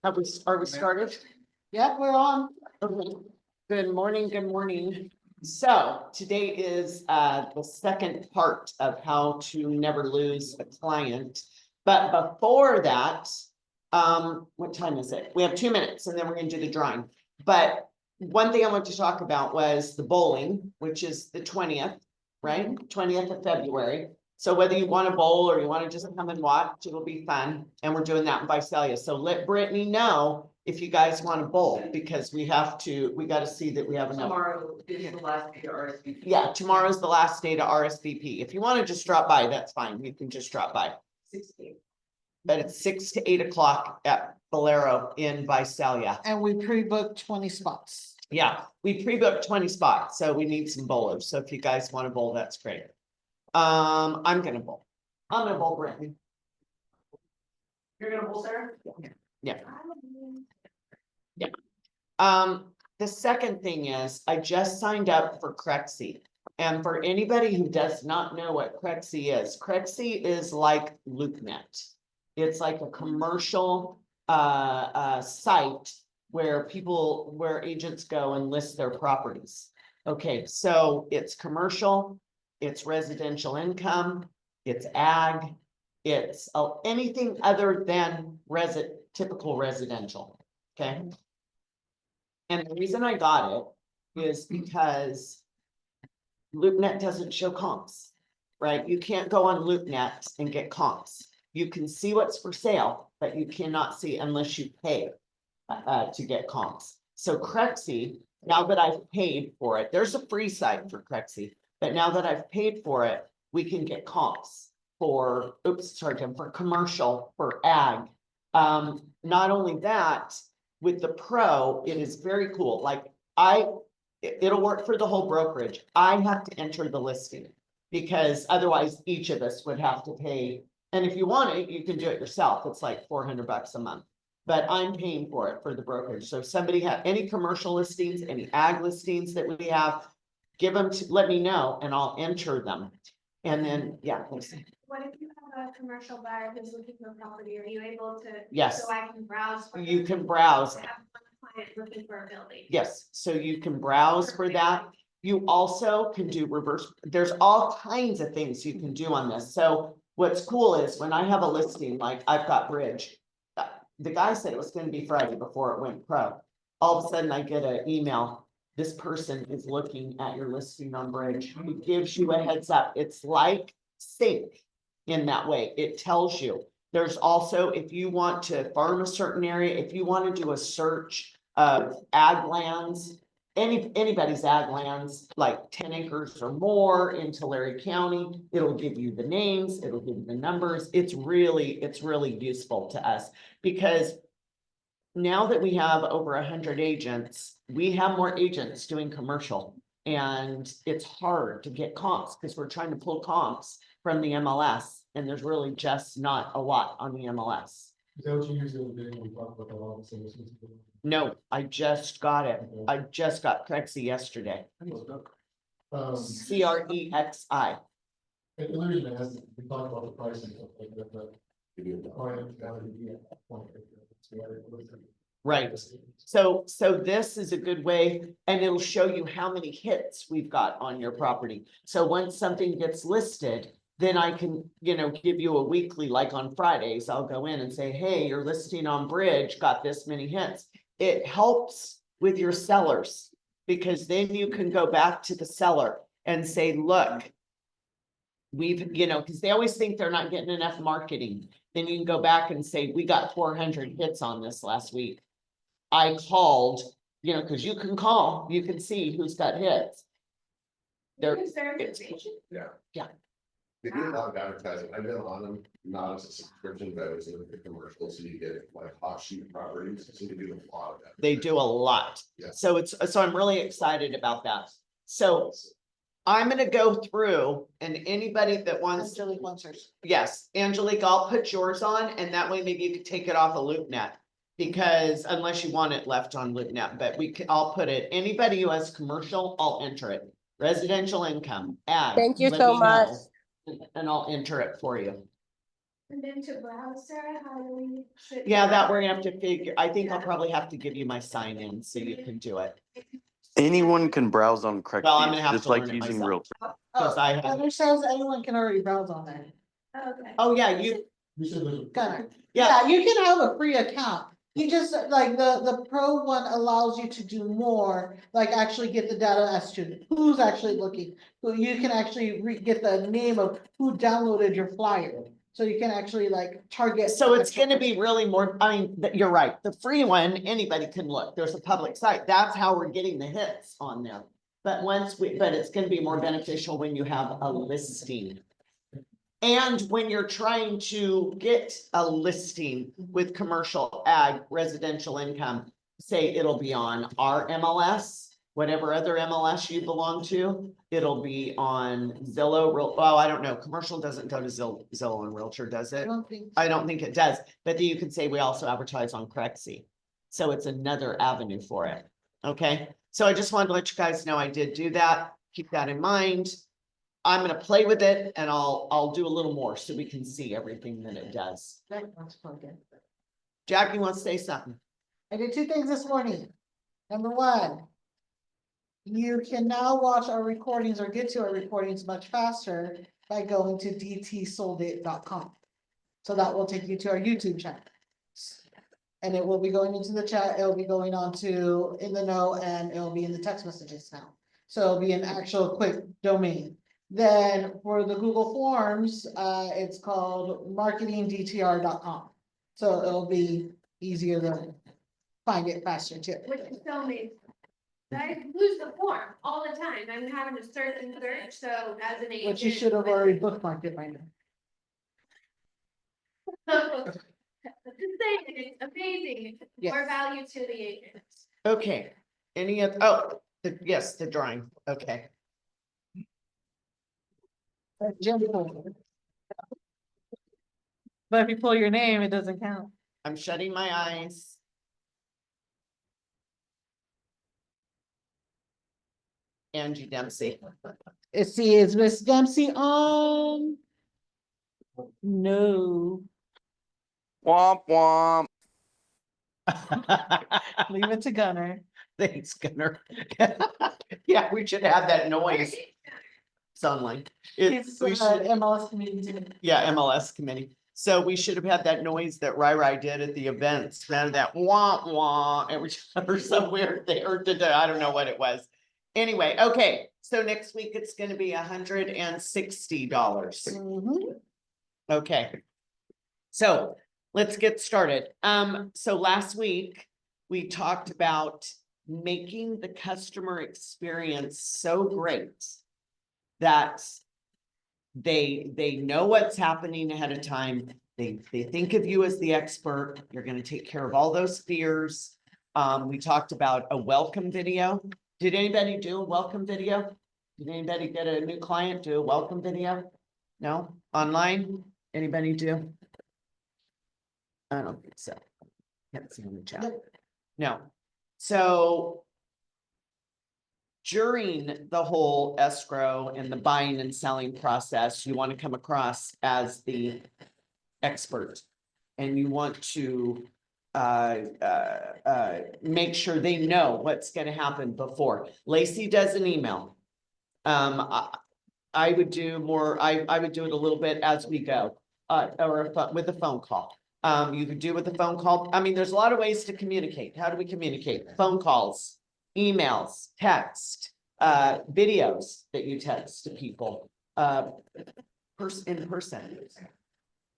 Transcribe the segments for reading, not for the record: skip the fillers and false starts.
Are we started? Yep, we're on. Okay. Good morning, good morning. So today is the second part of how to never lose a client. But before that, what time is it? We have 2 minutes and then we're gonna do the drawing. But one thing I want to talk about was the bowling, which is the 20th, right? 20th of February. So whether you want to bowl or you want to just come and watch, it'll be fun. And we're doing that in Visalia. So let Brittany know if you guys want to bowl, because we got to see that we have enough. Tomorrow is the last day to RSVP. Yeah, tomorrow's the last day to RSVP. If you want to just drop by, that's fine. You can just drop by. 16. But it's 6 to 8 o'clock at Bolero in Visalia. And we pre-booked 20 spots. Yeah, we pre-booked 20 spots, so we need some bowlers. So if you guys want to bowl, that's great. I'm gonna bowl. I'm gonna bowl, Brittany. You're gonna bowl, Sarah? Yeah. The second thing is I just signed up for Crexy. And for anybody who does not know what Crexy is like LoopNet. It's like a commercial site where agents go and list their properties. Okay, so it's commercial, it's residential income, it's ag, it's anything other than typical residential. Okay. And the reason I got it is because LoopNet doesn't show comps, right? You can't go on LoopNet and get comps. You can see what's for sale, but you cannot see unless you pay to get comps. So Crexy, now that I've paid for it, there's a free site for Crexy, but now that I've paid for it, we can get comps for, for commercial, for ag. Not only that, with the pro, it is very cool. Like it'll work for the whole brokerage. I have to enter the listing because otherwise each of us would have to pay. And if you want it, you can do it yourself. It's like $400 a month, but I'm paying for it for the brokerage. So if somebody have any commercial listings, any ag listings that we have, let me know and I'll enter them. And then, yeah. What if you have a commercial buyer who's looking for property? Are you able to? Yes. So I can browse. You can browse. I have one client looking for a building. Yes, so you can browse for that. You also can do reverse. There's all kinds of things you can do on this. So what's cool is when I have a listing, like I've got Bridge, the guy said it was going to be Friday before it went pro. All of a sudden I get an email. This person is looking at your listing on Bridge. It gives you a heads up. It's like sync in that way. It tells you. There's also, if you want to farm a certain area, if you want to do a search of ag lands, anybody's ag lands, like 10 acres or more in Tulare County, it'll give you the names, it'll give you the numbers. It's really useful to us because now that we have over 100 agents, we have more agents doing commercial, and it's hard to get comps because we're trying to pull comps from the MLS, and there's really just not a lot on the MLS. Is that what you usually do when we talk about the law services? No, I just got it. I just got Crexy yesterday. CREXI. And the reason I asked, we talked about the price and stuff like that, but. Right. So this is a good way, and it'll show you how many hits we've got on your property. So once something gets listed, then I can, give you a weekly, like on Fridays, I'll go in and say, hey, your listing on Bridge got this many hits. It helps with your sellers because then you can go back to the seller and say, look, because they always think they're not getting enough marketing. Then you can go back and say, we got 400 hits on this last week. I called, because you can call, you can see who's got hits. Is there information? Yeah. They do a lot of advertising. I've been on them, not as a subscription, but as a commercial, so you get like hot sheet properties, so you do a lot of that. They do a lot. Yeah. So I'm really excited about that. So I'm gonna go through, and anybody that wants, Angelique wants hers. yes, Angelique, I'll put yours on, and that way maybe you could take it off of LoopNet. Because unless you want it left on LoopNet, but I'll put it, anybody who has commercial, I'll enter it. Residential income, ag. Thank you let so me much. know, and I'll enter it for you. And then to browse, Sarah, how do we? should- Yeah, that we're gonna have to figure, I think I'll probably have to give you my sign in so you can do it. Anyone can browse on Craigslist. Well, I'm gonna have Just to like learn it using myself. Realtor. Cause I have, Heather says anyone can already browse on there. Okay. oh yeah, you, You said there's a. Gunner. yeah, Yeah, you can have a free account. You just, like, the pro one allows you to do more, like actually get the data as to who's actually looking. So you can actually get the name of who downloaded your flyer, so you can actually like target. so it's gonna be really more, I mean, you're right, the free one, anybody can look, there's a public site, that's how we're getting the hits on them. But but it's gonna be more beneficial when you have a listing. And when you're trying to get a listing with commercial ag residential income, say it'll be on our MLS, whatever other MLS you belong to, it'll be on Zillow, well, I don't know, commercial doesn't go to Zillow and Realtor, does I it? don't think. I don't think it does, but then you can say we also advertise on Craigslist. So it's another avenue for it. Okay, so I just wanted to let you guys know I did do that. Keep that in mind. I'm gonna play with it and I'll do a little more so we can see everything that it does. Let's plug in. Jackie wants to say something. I did two things this morning. Number one. You can now watch our recordings or get to our recordings much faster by going to dtsoldit.com. So that will take you to our YouTube channel. And it will be going into the chat, it'll be going on to In the Know, and it'll be in the text messages now. So it'll be an actual quick domain. Then for the Google Forms, it's called marketingdtr.com. So it'll be easier to find it faster too. Which is so amazing. I lose the form all the time. I'm having to search and search, so as an agent. But you should have already bookmarked it by now. Just saying, it's amazing, Yes. more value to the agent. Okay, any of, oh, yes, the drawing, okay. But if you pull your name, it doesn't count. I'm shutting my eyes. Angie Dempsey. Is Miss Dempsey on? No, Womp womp. leave it to Gunner. Thanks, Gunner. Yeah, we should have that noise sound like. It's We should, MLS meeting. yeah, MLS committee. So we should have had that noise that Rai did at the events, that wah wah, every time or some weird thing, or I don't know what it was. Anyway, okay, so next week it's gonna be $160. Okay. So let's get started. So last week we talked about making the customer experience so great that they know what's happening ahead of time. They think of you as the expert. You're going to take care of all those fears. We talked about a welcome video. Did anybody do a welcome video? Did anybody get a new client do a welcome video? No? Online? Anybody do? I don't think so. Can't see in the chat. No. So during the whole escrow and the buying and selling process, you want to come across as the expert. And you want to make sure they know what's going to happen before. Lacey does an email. I would do more, I would do it a little bit as we go, or with a phone call. You could do with a phone call. I mean, there's a lot of ways to communicate. How do we communicate? Phone calls, emails, text, videos that you text to people, in person.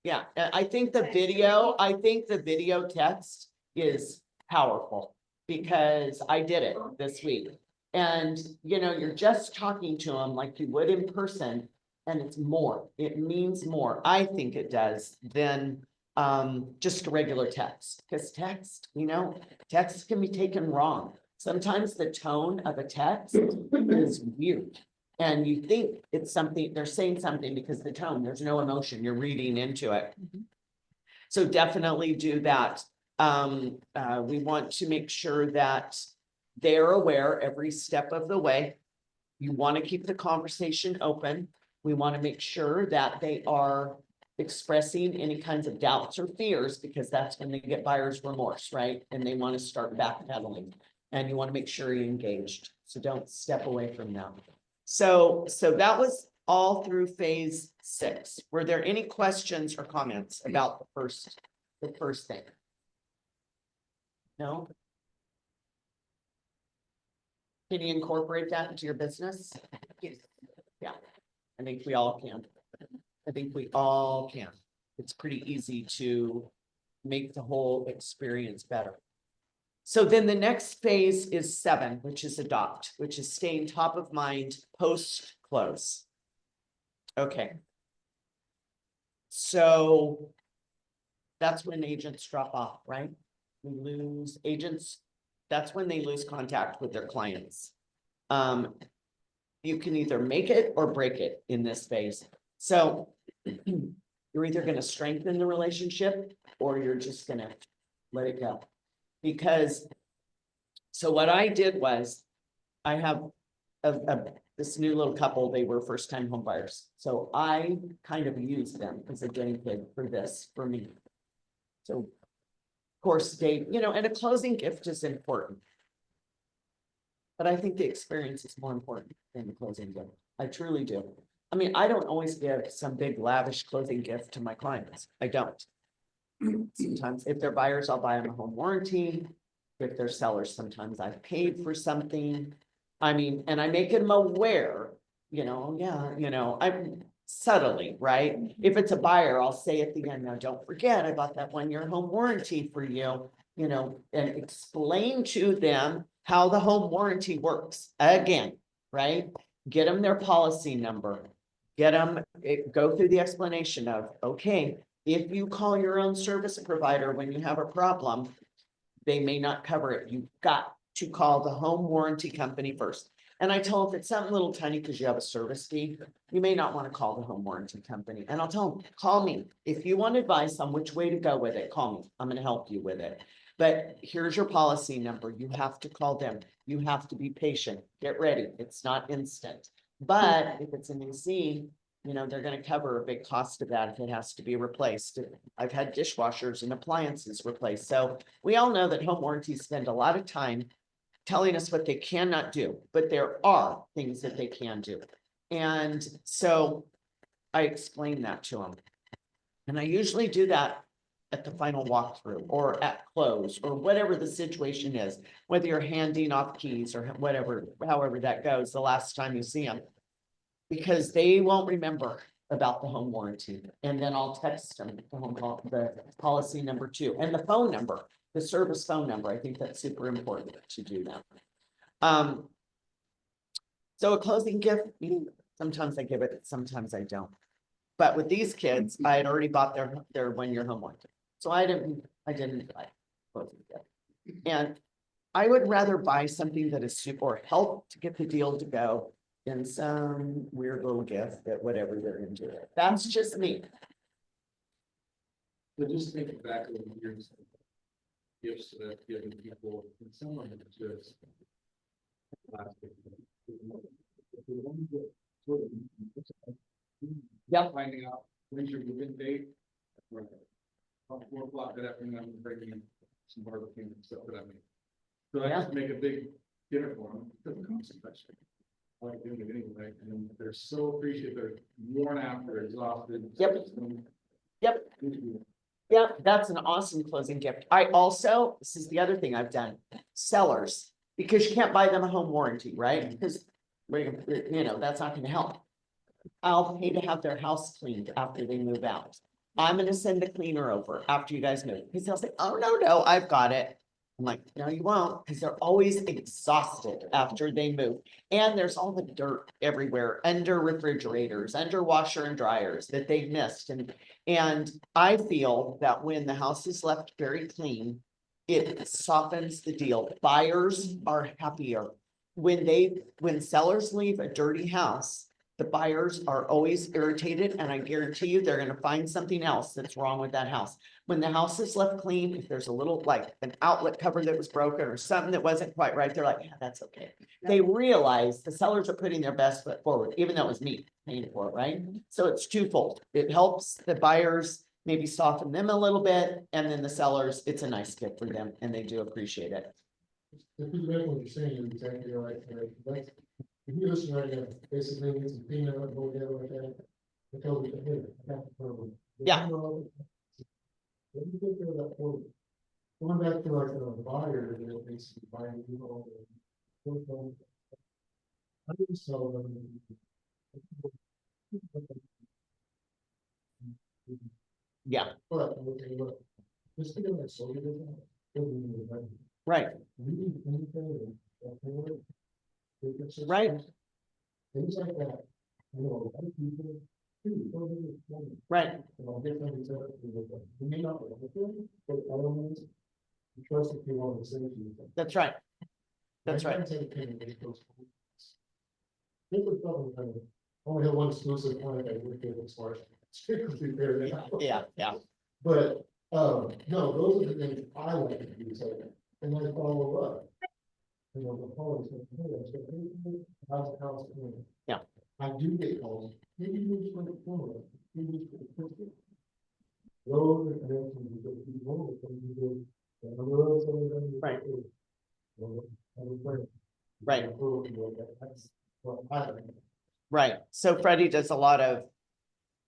Yeah, I think the video text is powerful because I did it this week. And, you know, you're just talking to them like you would in person, and it's more, it means more. I think it does than just a regular text, because text, you know, text can be taken wrong. Sometimes the tone of a text is weird. And you think it's something, they're saying something because the tone, there's no emotion, you're reading into it. So definitely do that. We want to make sure that they're aware every step of the way. You want to keep the conversation open. We want to make sure that they are expressing any kinds of doubts or fears, because that's when they get buyer's remorse, right? And they want to start backpedaling, and you want to make sure you're engaged, so don't step away from them. So that was all through phase 6. Were there any questions or comments about the first thing? No? Can you incorporate that into your business? Yes. Yeah, I think we all can. I think we all can. It's pretty easy to make the whole experience better. So then the next phase is 7, which is adopt, which is staying top of mind post close. Okay. So that's when agents drop off, right? We lose agents. That's when they lose contact with their clients. You can either make it or break it in this phase. So you're either going to strengthen the relationship or you're just going to let it go. Because, so what I did was, I have this new little couple, they were first time home buyers. So I kind of used them as a guinea pig for this, for me. So of course, they, and a closing gift is important. But I think the experience is more important than the closing gift. I truly do. I mean, I don't always give some big lavish closing gift to my clients. I don't. Sometimes if they're buyers, I'll buy them a home warranty. If they're sellers, sometimes I've paid for something. I mean, and I make them aware, I'm subtly, right? If it's a buyer, I'll say at the end, now don't forget, I bought that 1-year home warranty for you, and explain to them how the home warranty works again, right? Get them their policy number, go through the explanation of, okay, if you call your own service provider when you have a problem, they may not cover it. You've got to call the home warranty company first. And I tell them if it's something little tiny because you have a service fee, you may not want to call the home warranty company. And I'll tell them, call me. If you want advice on which way to go with it, call me. I'm going to help you with it. But here's your policy number. You have to call them. You have to be patient. Get ready. It's not instant. But if it's an EC, they're going to cover a big cost of that if it has to be replaced. I've had dishwashers and appliances replaced. So we all know that home warranties spend a lot of time telling us what they cannot do, but there are things that they can do. And so I explain that to them. And I usually do that at the final walkthrough or at close or whatever the situation is, whether you're handing off keys or whatever, however that goes the last time you see them. Because they won't remember about the home warranty. And then I'll text them the policy number 2 and the phone number, the service phone number. I think that's super important to do that. So a closing gift, sometimes I give it, sometimes I don't. But with these kids, I had already bought their 1-year home warranty. So I didn't buy a closing gift. And I would rather buy something that is super, or help to get the deal to go, in some weird little gift that whatever they're into. That's just me. But just think back over the years. Gifts that I've given people, and some of them are just. Yep. Finding out when's your move-in date. Right. About 4 o'clock that afternoon, I'm bringing some barbecue and stuff that I make. So I have to make a big dinner for them. It doesn't cost much. I like doing it anyway, and they're so appreciative. They're worn out, they're exhausted. Yep. Yep. Yeah, that's an awesome closing gift. I also, this is the other thing I've done, sellers, because you can't buy them a home warranty, right? Because, that's not going to help. I'll pay to have their house cleaned after they move out. I'm going to send a cleaner over after you guys move. Because they'll say, oh, no, I've got it. I'm like, no, you won't, because they're always exhausted after they move. And there's all the dirt everywhere, under refrigerators, under washer and dryers that they've missed. And I feel that when the house is left very clean, it softens the deal. Buyers are happier. When sellers leave a dirty house, the buyers are always irritated, and I guarantee you, they're gonna find something else that's wrong with that house. When the house is left clean, if there's a little, like, an outlet cover that was broken or something that wasn't quite right, they're like, yeah, that's okay. They realize the sellers are putting their best foot forward, even though it was me paying for it, right? So it's twofold. It helps the buyers maybe soften them a little bit, and then the sellers, it's a nice gift for them, and they do appreciate it. If you read what you're saying, you're exactly right, like, if you listen right now, basically, it's a peanut, go down like that. Because we can hit it, I got the problem. Yeah. Let me take care of that for you. Going back to like the buyer, that basically buying, you know. How do you sell them? Yeah, But, okay, look, just think of it, so you don't. right, Right. Things like that, you know, other people, too, don't do it. right, You know, different things that you may not like it, but elements, you trust that you want to say to you. that's right. That's right. Different problem, only have one exclusive client I work with as far as strictly fair now. Yeah, But, no, those are the things I like to do, so, and then follow up. You know, the calls, how's the house going? Yeah. I do get calls, maybe you just want to phone, maybe you just want to. Those are connections you get, you want to, you do. Right. Right. Right. That's what I like. right. So Freddie does a lot of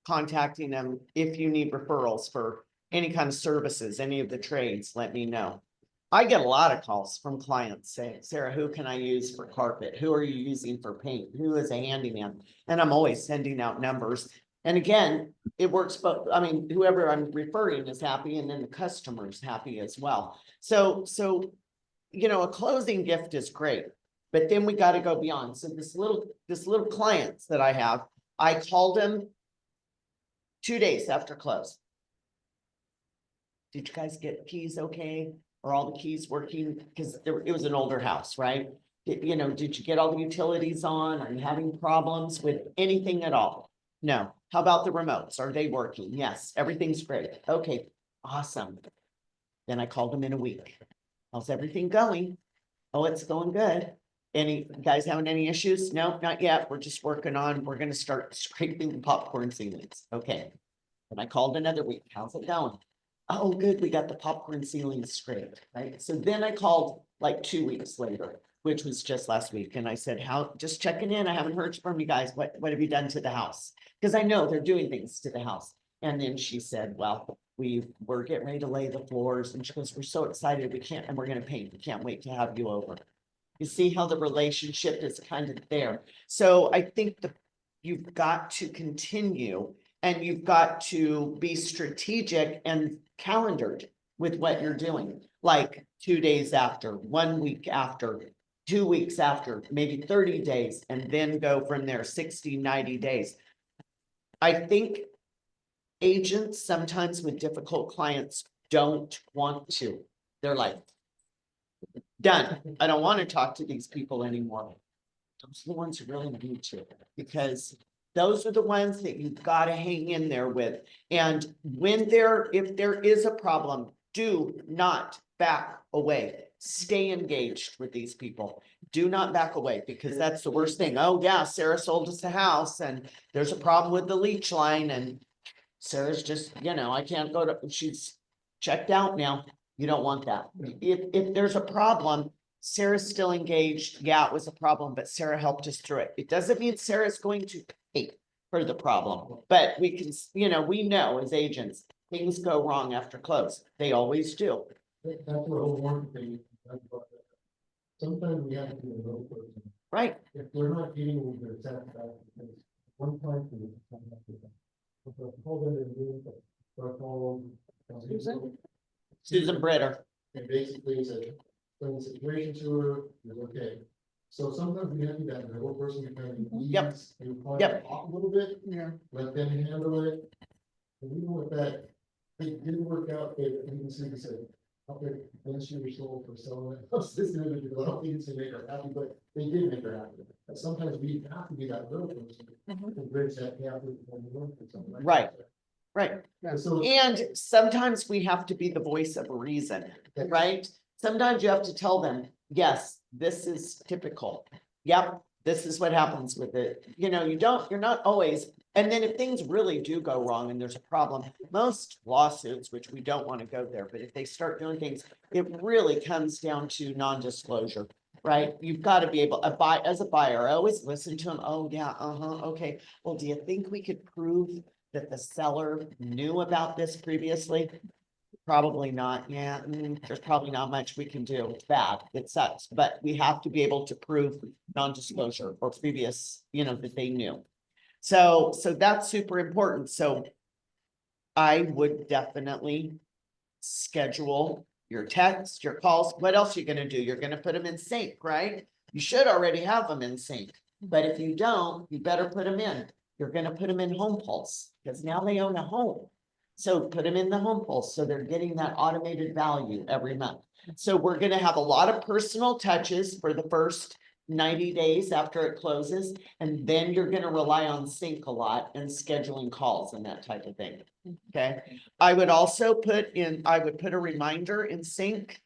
contacting them. If you need referrals for any kind of services, any of the trades, let me know. I get a lot of calls from clients saying, Sarah, who can I use for carpet? Who are you using for paint? Who is a handyman? And I'm always sending out numbers. And again, it works, but I mean, whoever I'm referring is happy, and then the customer's happy as well. So, you know, a closing gift is great, but then we got to go beyond. So this little clients that I have, I called him 2 days after close. Did you guys get keys okay? Are all the keys working? Because it was an older house, right? You know, did you get all the utilities on? Are you having problems with anything at all? No. How about the remotes? Are they working? Yes, everything's great. Okay, awesome. Then I called him in a week. How's everything going? Oh, it's going good. Any guys having any issues? No, not yet. We're just working on, we're gonna start scraping the popcorn ceilings. Okay. And I called another week. How's it going? Oh, good. We got the popcorn ceilings scraped, right? So then I called like 2 weeks later, which was just last week. And I said, just checking in. I haven't heard from you guys. What have you done to the house? Because I know they're doing things to the house. And then she said, well, we're getting ready to lay the floors. And she goes, we're so excited. And we're going to paint. We can't wait to have you over. You see how the relationship is kind of there. So I think you've got to continue, and you've got to be strategic and calendared with what you're doing. Like 2 days after, 1 week after, 2 weeks after, maybe 30 days, and then go from there 60, 90 days. I think agents sometimes with difficult clients don't want to. They're like, done. I don't want to talk to these people anymore. Those are the ones who really need to, because those are the ones that you've got to hang in there with. And if there is a problem, do not back away. Stay engaged with these people. Do not back away, because that's the worst thing. Oh yeah, Sarah sold us a house and there's a problem with the leach line, and Sarah's just, I can't go to, she's checked out now. You don't want that. If there's a problem, Sarah's still engaged. Yeah, it was a problem, but Sarah helped us through it. It doesn't mean Sarah's going to pay for the problem, but we can, we know as agents, things go wrong after close. They always do. That's the whole one thing. Sometimes we have to be a little person. Right, If they're not getting with their satisfaction, because one time. Susan Britter. And basically said, explain the situation to her, it's okay. So sometimes we have to be that middle person who kind of Yep. leads and probably Yep. talk a little bit, Yeah. let them handle it. And even with that, it didn't work out, but you can see, we said, Up there, then she was sold for selling it. This individual, I don't think it's to make her happy, but they did make her happy. But sometimes we have to be that little person to bridge that gap with the work or something like that. Right. Right. Yeah, so. And sometimes we have to be the voice of reason, right? Sometimes you have to tell them, yes, this is typical. Yep, this is what happens with it. You know, you're not always, and then if things really do go wrong and there's a problem, most lawsuits, which we don't want to go there, but if they start doing things, it really comes down to non-disclosure, right? You've got to be able, as a buyer, I always listen to them. Oh, yeah, okay. Well, do you think we could prove that the seller knew about this previously? Probably not. Yeah, there's probably not much we can do. It's bad. It sucks, but we have to be able to prove non-disclosure or previous, that they knew. So that's super important. So I would definitely schedule your texts, your calls. What else are you gonna do? You're gonna put them in sync, right? You should already have them in sync, but if you don't, you better put them in. You're gonna put them in Home Pulse, because now they own a home. So put them in the Home Pulse, so they're getting that automated value every month. So we're gonna have a lot of personal touches for the first 90 days after it closes, and then you're gonna rely on sync a lot and scheduling calls and that type of thing. Okay, I would also put a reminder in sync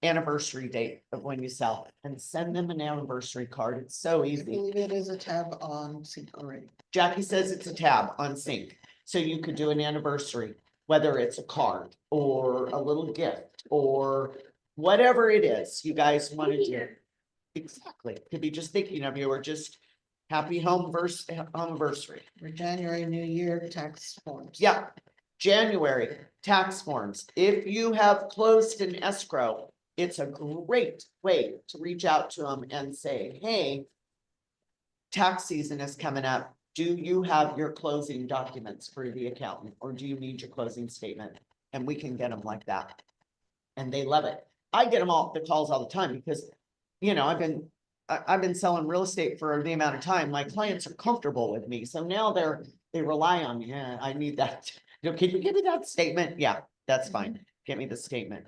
anniversary date of when you sell it and send them an anniversary card. It's so I easy. believe it is a tab on sync already. Jackie says it's a tab on sync, so you could do an anniversary, whether it's a card or a little gift or whatever it is you guys want to do. Exactly, could be just thinking of you or just happy anniversary. For January, New Year tax forms. Yeah, January tax forms. If you have closed an escrow, it's a great way to reach out to them and say, hey, tax season is coming up. Do you have your closing documents for the accountant, or do you need your closing statement? And we can get them like that. And they love it. I get them the calls all the time because, I've been selling real estate for the amount of time. My clients are comfortable with me. So now they rely on me. Yeah, I need that. Can you give me that statement? Yeah, that's fine. Give me the statement.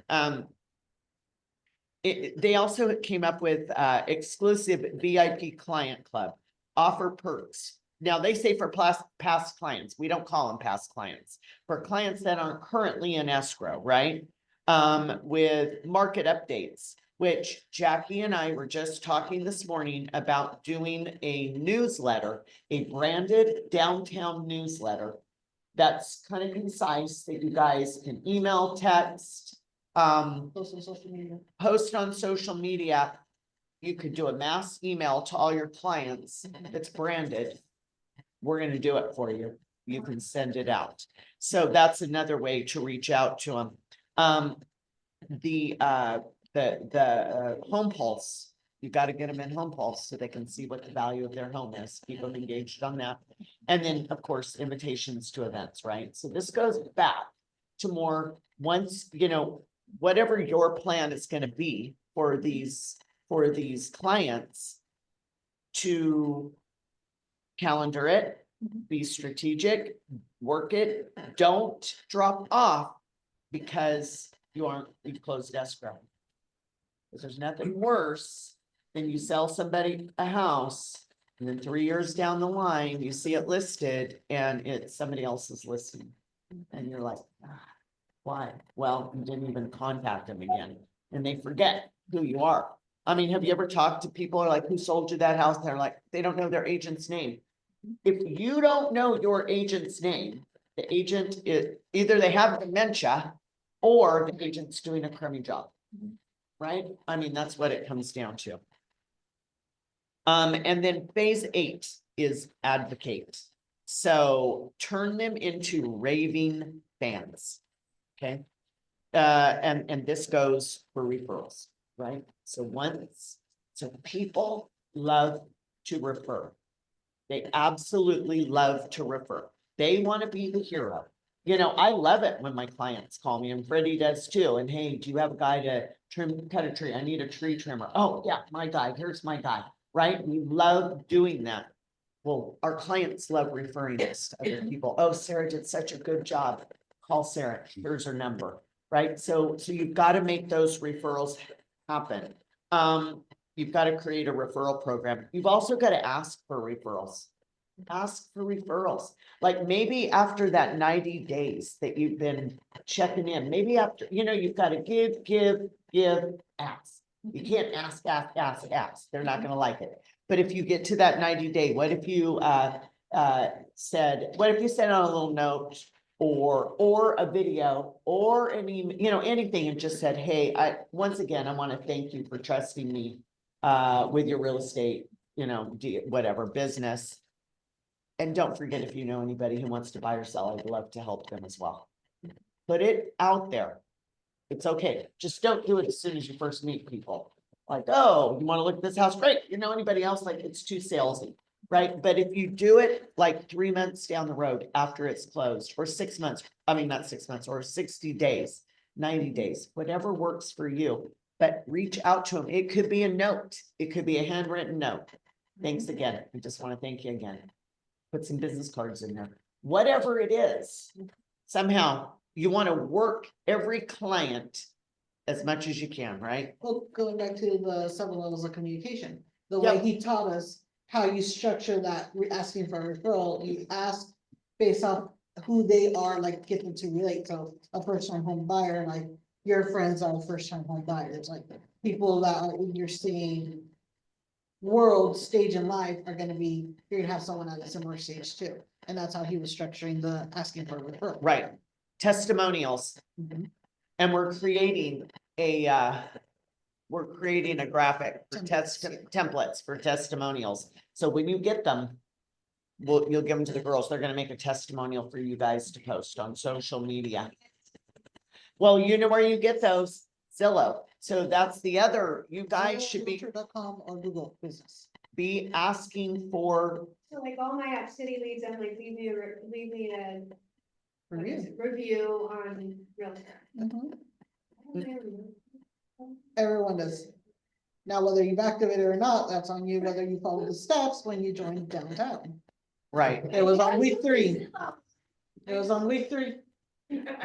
They also came up with exclusive VIP client club, offer perks. Now they say for past clients, we don't call them past clients, for clients that aren't currently in escrow, right? With market updates, which Jackie and I were just talking this morning about doing a newsletter, a branded downtown newsletter. That's kind of concise that you guys can email, text, Post on social media. post on social media. You could do a mass email to all your clients that's branded. We're going to do it for you. You can send it out. So that's another way to reach out to them. The Home Pulse, you got to get them in Home Pulse so they can see what the value of their home is. Keep them engaged on that. And then, of course, invitations to events, right? So this goes back to more once, whatever your plan is going to be for these clients, to calendar it, be strategic, work it, don't drop off because you've closed escrow. Because there's nothing worse than you sell somebody a house and then 3 years down the line, you see it listed and it's somebody else's listing. And you're like, why? Well, you didn't even contact them again and they forget who you are. I mean, have you ever talked to people who are like, who sold you that house? They're like, they don't know their agent's name. If you don't know your agent's name, the agent is either they have dementia or the agent's doing a crummy job. Right? I mean, that's what it comes down to. And then phase 8 is advocate. So turn them into raving fans. Okay. And this goes for referrals, right? So people love to refer. They absolutely love to refer. They want to be the hero. I love it when my clients call me, and Freddie does too. And hey, do you have a guy to cut a tree? I need a tree trimmer. Oh yeah, my guy, here's my guy, right? We love doing that. Well, our clients love referring us to other people. Oh, Sarah did such a good job. Call Sarah, here's her number. right? So you've got to make those referrals happen. You've got to create a referral program. You've also got to ask for referrals. Ask for referrals. Like maybe after that 90 days that you've been checking in, maybe after, you've got to give, ask. You can't ask. They're not gonna like it. But if you get to that 90-day, what if you sent out a little note or a video or any, anything and just said, hey, once again, I want to thank you for trusting me with your real estate, whatever business. And don't forget, if you know anybody who wants to buy or sell, I'd love to help them as well. Put it out there. It's okay. Just don't do it as soon as you first meet people. Like, oh, you want to look at this house? Great. You know anybody else? Like, it's too salesy, right? But if you do it like 3 months down the road after it's closed, or 6 months, I mean, not 6 months, or 60 days, 90 days, whatever works for you, but reach out to them. It could be a note. It could be a handwritten note. Thanks again. I just want to thank you again. Put some business cards in there. Whatever it is, somehow you want to work every client as much as you can, right? Well, going back to the several levels of communication, the way Yep. he taught us how you structure that, asking for a referral, you ask based off who they are, like get them to relate. So a first-time home buyer, like your friends are first-time home buyers, like people that are in your same world stage in life are gonna be, you're gonna have someone at a similar stage too. And that's how he was structuring the asking for a referral. Right. Testimonials. Mhm. And we're creating a graphic for templates for testimonials. So when you get them, you'll give them to the girls. They're gonna make a testimonial for you guys to post on social media. Well, you know where you get those, Zillow. So that's the other, you guys should be Realtor.com or Google Business. asking for, So like all my App City leads, I'm like, leave me a what is Review. it, review on Realtor. Mhm. Everyone does. Now, whether you've activated or not, that's on you, whether you follow the steps when you join downtown. right, It was on week 3. It was on week 3.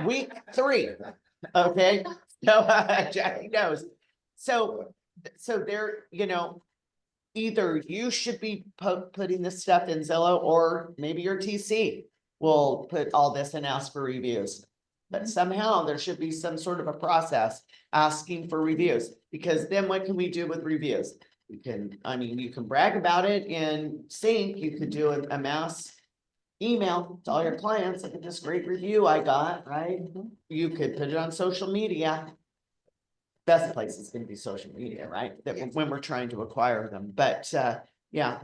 week 3. Okay, so Jackie knows. So there, either you should be putting this stuff in Zillow, or maybe your TC will put all this and ask for reviews. But somehow there should be some sort of a process asking for reviews, because then what can we do with reviews? You can brag about it in Sync. You could do a mass email to all your clients, look at this great review I got, right? You could put it on social media. Best place is gonna be social media, right? That Yes. when we're trying to acquire them, but yeah.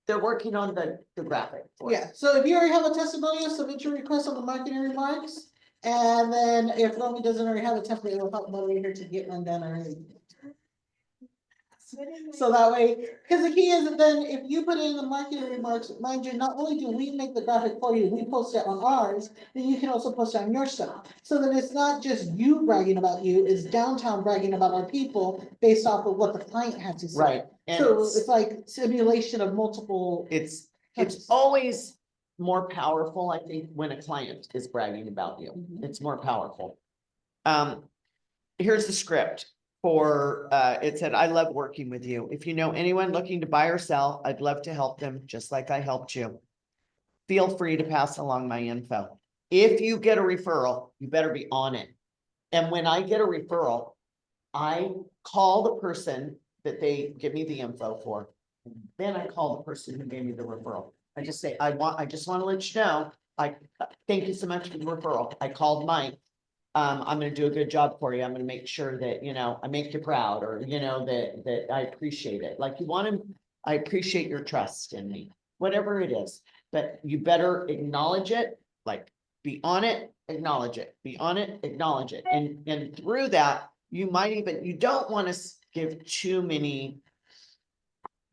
They're working on the graphic. for it. Yeah, so if you already have a testimonial, submit your request on the marketing remarks. And then if Romy doesn't already have a template, it'll help moderator to get one done already. So that way, because the key is that then if you put it in the marketing remarks, mind you, not only do we make the graphic for you, we post it on ours, then you can also post it on your stuff. So that it's not just you bragging about you, it's downtown bragging about our people based off of what the client had to say. Right, and So it's like simulation of multiple. it's Yes. always more powerful, I think, when a client is bragging about you. Mhm. It's more powerful. Here's the script for, it said, I love working with you. If you know anyone looking to buy or sell, I'd love to help them, just like I helped you. Feel free to pass along my info. If you get a referral, you better be on it. And when I get a referral, I call the person that they give me the info for. Then I call the person who gave me the referral. I just say, I just want to let you know, thank you so much for the referral. I called Mike. I'm gonna do a good job for you. I'm gonna make sure that, I make you proud, or, that I appreciate it. Like I appreciate your trust in me, whatever it is. But you better acknowledge it, like be on it, acknowledge it, be on it, acknowledge it. And through that, you don't want to give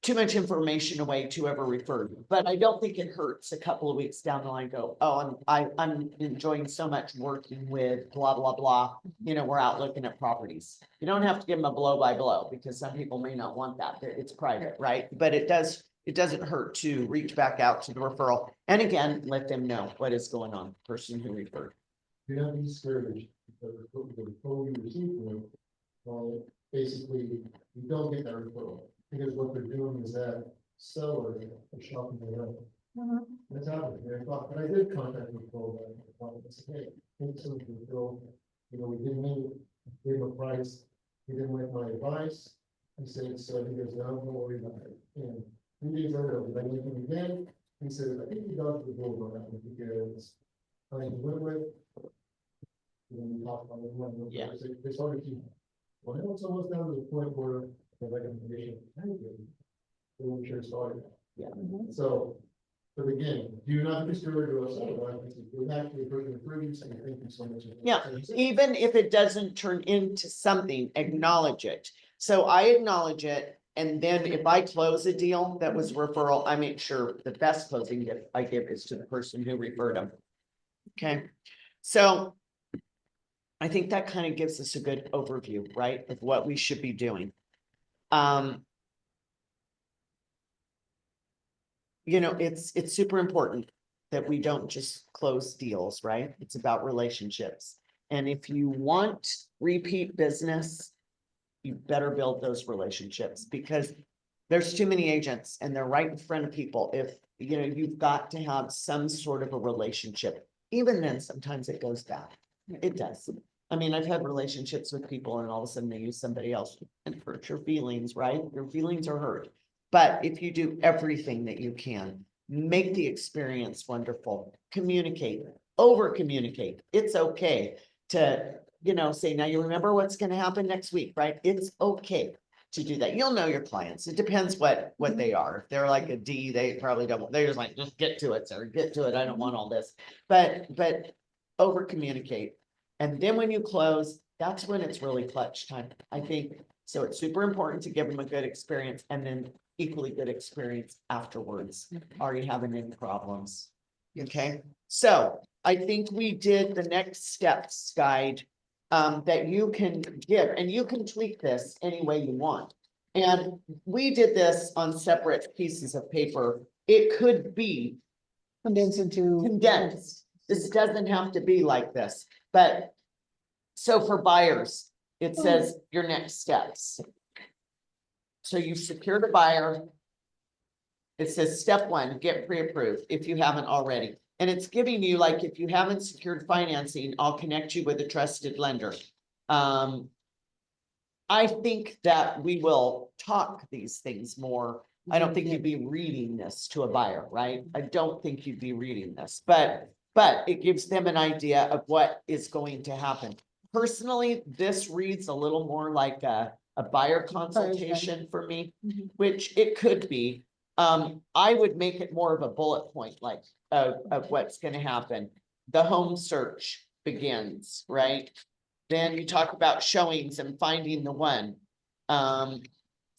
too much information away to whoever referred you. But I don't think it hurts a couple of weeks down the line, go, oh, I'm enjoying so much working with blah, blah, blah. We're out looking at properties. You don't have to give them a blow by blow, because some people may not want that. It's private, right? But it doesn't hurt to reach back out to the referral. And again, let them know what is going on, person who referred. do not be discouraged, because the referral you receive from them, basically, you don't get that referral, because what they're doing is that seller is shopping around. That's happening, and I thought, but I did contact the referral, I said, hey, thanks for the referral, we didn't meet, gave him a price, he didn't like my advice. He said, so he goes, no, don't worry about it, and 2 days later, when I went him again, he said, I think you got the goal on that one, because I went with. When we talked about it, Yeah. they started to. Well, I know it's almost down to the point where the recommendation. They were sure started. Yeah. So, but again, do not be discouraged or upset about it. It's actually bringing fruits, and thank you so much. Yeah, even if it doesn't turn into something, acknowledge it. So I acknowledge it, and then if I close a deal that was referral, I make sure the best closing gift I give is to the person who referred them. Okay, so I think that kind of gives us a good overview, right, of what we should be doing. It's super important that we don't just close deals, right? It's about relationships. And if you want repeat business, you better build those relationships, because there's too many agents and they're right in front of people. If, you've got to have some sort of a relationship. Even then, sometimes it goes bad. It does. I mean, I've had relationships with people and all of a sudden they use somebody else and hurt your feelings, right? Your feelings are hurt. But if you do everything that you can, make the experience wonderful, communicate, over communicate. It's okay to, say, now you remember what's going to happen next week, right? It's okay to do that. You'll know your clients. It depends what they are. If they're like a D, they probably don't, they're just like, just get to it, sir, get to it. I don't want all this, but over communicate. And then when you close, that's when it's really clutch time, I think. So it's super important to give them a good experience, and then equally good experience afterwards. Are you having any problems? Okay, so I think we did the next steps guide that you can give, and you can tweak this any way you want. And we did this on separate pieces of paper. It could be condensed. This doesn't have to be like this, but so for buyers, it says your next steps. So you've secured a buyer. It says step 1, get pre-approved if you haven't already. And it's giving you, like, if you haven't secured financing, I'll connect you with a trusted lender. I think that we will talk these things more. I don't think you'd be reading this to a buyer, right? I don't think you'd be reading this, but it gives them an idea of what is going to happen. Personally, this reads a little more like a buyer consultation for me, which it could be. I would make it more of a bullet point, like of what's going to happen. The home search begins, right? Then you talk about showings and finding the one.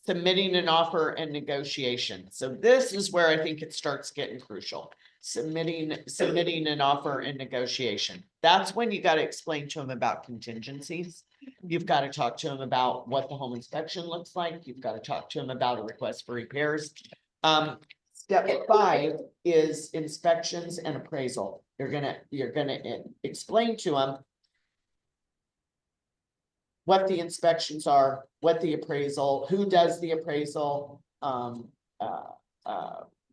Submitting an offer and negotiation. So this is where I think it starts getting crucial. Submitting an offer and negotiation. That's when you got to explain to them about contingencies. You've got to talk to them about what the home inspection looks like. You've got to talk to them about a request for repairs. Step 5 is inspections and appraisal. You're gonna explain to them what the inspections are, what the appraisal, who does the appraisal,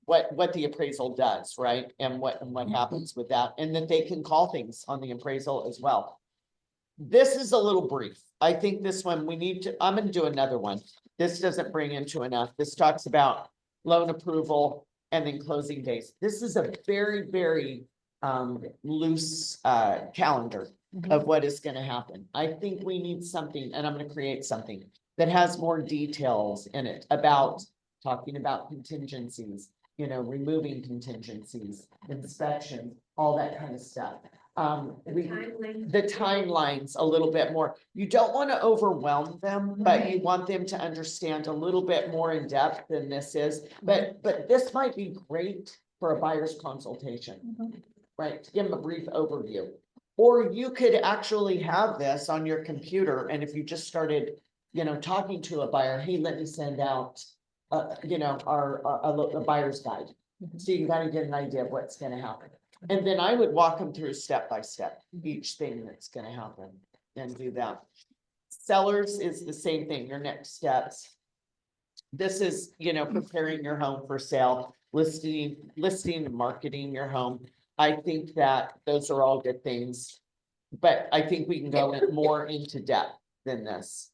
what the appraisal does, right? And what happens with that, and that they can call things on the appraisal as well. This is a little brief. I think this one I'm gonna do another one. This doesn't bring into enough. This talks about loan approval and then closing days. This is a very, very loose calendar of what is going to happen. I think we need something, and I'm going to create something that has more details in it about talking about contingencies, removing contingencies, inspection, all that kind of stuff. The timelines a little bit more. You don't want to overwhelm them, but you want them to understand a little bit more in depth than this is. But this might be great for a buyer's consultation, right? To give them a brief overview. Or you could actually have this on your computer, and if you just started, talking to a buyer, hey, let me send out, a buyer's guide. So you got to get an idea of what's going to happen. And then I would walk them through step by step, each thing that's gonna happen and do that. Sellers is the same thing, your next steps. This is, preparing your home for sale, listing and marketing your home. I think that those are all good things. But I think we can go more into depth than this.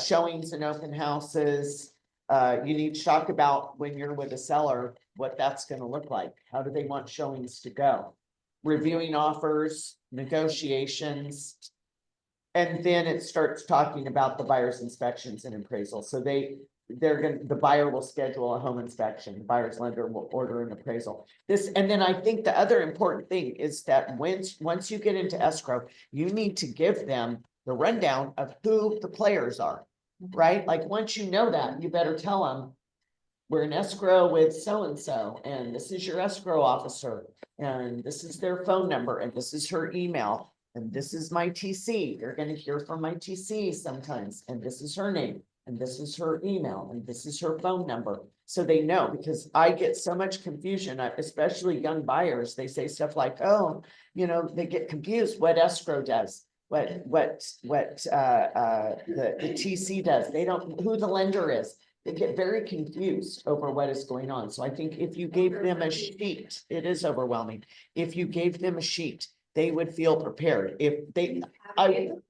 Showings and open houses. You need to talk about when you're with a seller, what that's gonna look like. How do they want showings to go? Reviewing offers, negotiations. And then it starts talking about the buyer's inspections and appraisal. So the buyer will schedule a home inspection, the buyer's lender will order an appraisal. And then I think the other important thing is that once you get into escrow, you need to give them the rundown of who the players are, right? Like, once you know that, you better tell them, we're in escrow with so-and-so, and this is your escrow officer, and this is their phone number, and this is her email, and this is my TC. You're gonna hear from my TC sometimes, and this is her name, and this is her email, and this is her phone number. So they know, because I get so much confusion, especially young buyers. They say stuff like, oh, they get confused what escrow does, what the TC does. They don't, who the lender is. They get very confused over what is going on. So I think if you gave them a sheet, it is overwhelming. If you gave them a sheet, they would feel prepared. If they,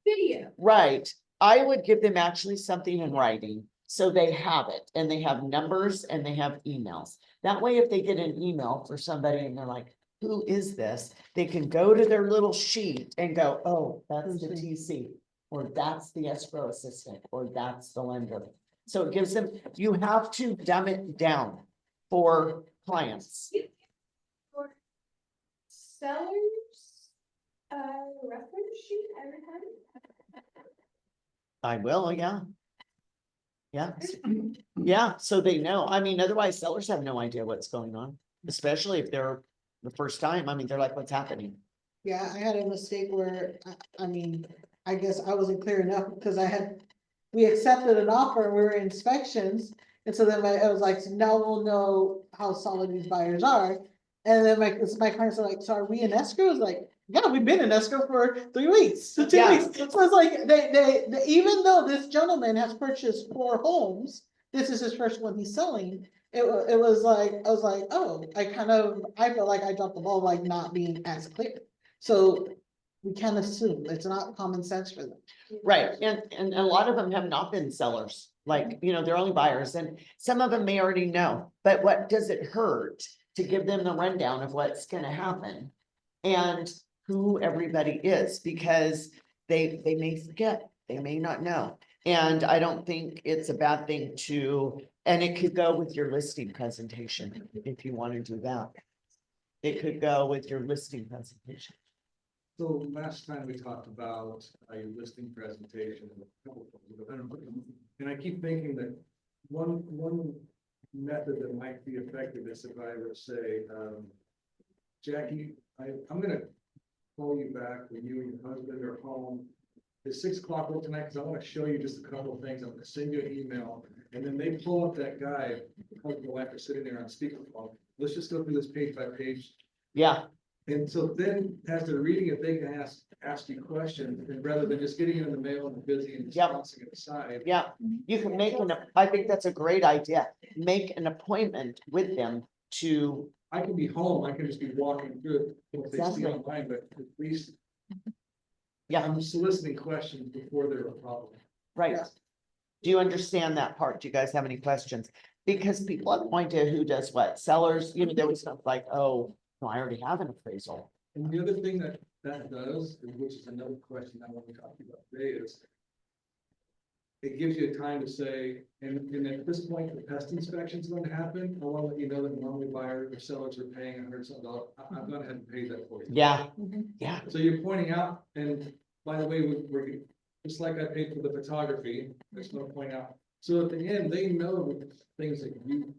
Video. right, I would give them actually something in writing, so they have it, and they have numbers and they have emails. That way, if they get an email for somebody and they're like, who is this? They can go to their little sheet and go, oh, that's the TC, or that's the escrow assistant, or that's the lender. So it gives them, you have to dumb it down for clients. For sellers, reference sheet every time. I will, yeah. Yeah, yeah, so they know. I mean, otherwise sellers have no idea what's going on, especially if they're the first time. I mean, they're like, what's happening? Yeah, I had a mistake where, I guess I wasn't clear enough because we accepted an offer and we were in inspections. And so then I was like, so now we'll know how solid these buyers are. And then my clients are like, so are we in escrow? It's like, yeah, we've been in escrow for 3 weeks, 2 Yeah. weeks. So it's like, they, even though this gentleman has purchased 4 homes, this is his first one he's selling. It was like, I was like, oh, I feel like I dropped the ball, like not being as clear. So we can assume it's not common sense for them. Right, and a lot of them have not been sellers, like, they're only buyers, and some of them may already know, but what does it hurt to give them the rundown of what's gonna happen? And who everybody is, because they may forget, they may not know. And I don't think it's a bad thing and it could go with your listing presentation, if you want to do that. It could go with your listing presentation. So last time we talked about a listing presentation. And I keep thinking that one method that might be effective is if I were to say, Jackie, I'm gonna call you back when you and your husband are home. It's 6 o'clock tonight, because I want to show you just a couple of things. I'm gonna send you an email, and then they pull up that guy, husband and wife are sitting there on speakerphone. Let's just go through this page by page. Yeah, And so then, as they're reading it, they can ask you questions, and rather than just getting it in the mail and busy and Yep. tossing it aside. yeah, you can I think that's a great idea. Make an appointment with them to, I can be home, I can just be walking through it, what they see Exactly. online, but at least yeah, I'm soliciting questions before they're a problem. right. Yeah. Do you understand that part? Do you guys have any questions? Because people have pointed who does what, sellers, there was stuff like, oh, no, I already have an appraisal. And the other thing that does, and which is another question I want to talk to you about today, is it gives you a time to say, and at this point, the pest inspection is going to happen. I want to let you know that normally buyers or sellers are paying $100. I'm going to have to pay that for you. Yeah, Mhm. yeah, So you're pointing out, and by the way, we're just like I paid for the photography, I just want to point out. So at the end, they know the things that you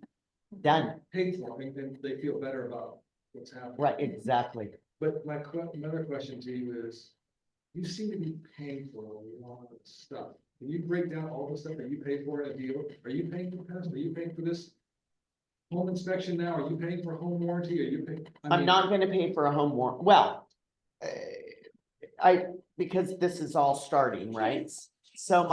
done, paid for, and they feel better about what's happening. right, exactly. But another question to you is, you seem to be paying for a lot of stuff. Can you break down all the stuff that you pay for in a deal? Are you paying for pest? Are you paying for this? Home inspection now, are you paying for home warranty, are you paying? I'm not gonna pay for a home warrant, well. Because this is all starting, right? So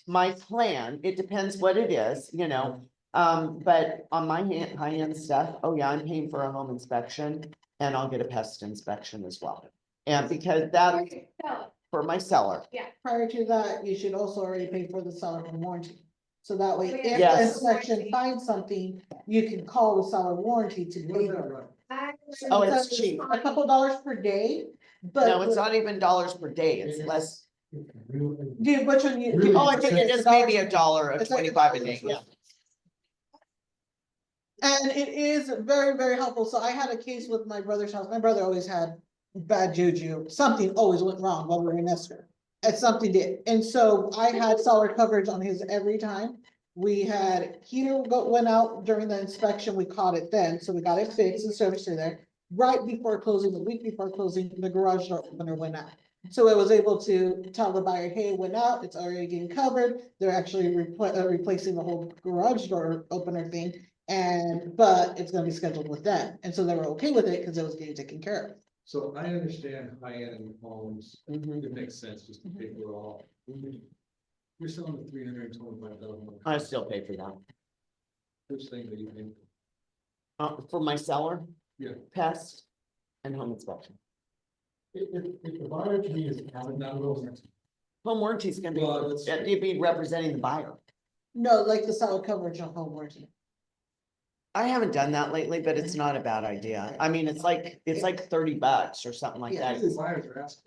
my plan, it depends what it is, you know. But on my high-end stuff, oh yeah, I'm paying for a home inspection and I'll get a pest inspection as well. And because that's So, for my seller. Prior to that, you should also already pay for the seller home warranty. So that way, if the Yes. inspection finds something, you can call the seller warranty to What pay is that them. run? I. Oh, it's cheap. A couple dollars per day, but. No, it's not even dollars per day, it's less. Dude, which one you? Really? Oh, I think it is maybe a dollar or It's like- 25 a day, yeah. And it is very, very helpful. So I had a case with my brother's house. My brother always had bad juju. Something always went wrong while we were in Esther. And something did. And so I had seller coverage on his every time. We had heater went out during the inspection. We caught it then. So we got it fixed and serviced through there. Right before closing, the week before closing, the garage door opener went out. So I was able to tell the buyer, hey, it went out. It's already getting covered. They're actually replacing the whole garage door opener thing. But it's gonna be scheduled with them, and so they were okay with it because it was getting taken care of. So I understand high-end homes, Mhm. it makes sense just to pay for it all. You're selling the $325,000. I still pay for that. Which thing that you think? For my seller. Yeah. Pest and home inspection. If the buyer to me is. Home warranty is gonna Well, be, that's- it'd be representing the buyer. No, like the seller coverage on home warranty. I haven't done that lately, but it's not a bad idea. I mean, it's like $30 or something like Yeah. that. The buyers are asking.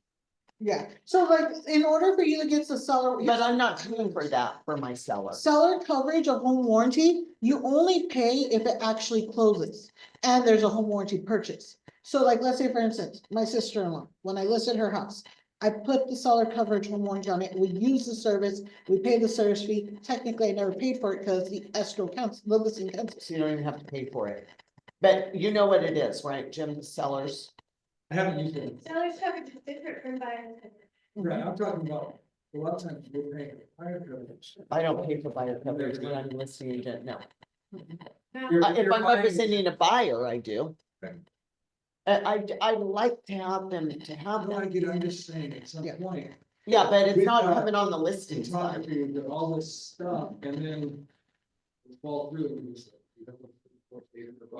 Yeah, so like, in order for you to get the seller. But I'm not paying for that for my seller. Seller coverage of home warranty, you only pay if it actually closes and there's a home warranty purchase. So like, let's say for instance, my sister-in-law, when I listed her house, I put the seller coverage home warranty on it. We use the service, we pay the service fee. Technically, I never paid for it because the escrow counts, the listing counts. So you don't even have to pay for it. But you know what it is, right, Jim, the sellers? I haven't used it. Seller's coverage is different from buyer's coverage. Right, I'm talking about, a lot of times we're paying higher coverage. I don't pay for buyer coverage when I'm listing agent, no. Now, You're- If you're I'm buying- representing a buyer, I do. Okay. I like to have them, I'm just saying, at some Yeah. point, yeah, but it's We've not got coming on the listing it's side. not you get all this stuff and then it fall through. and it's- you have to-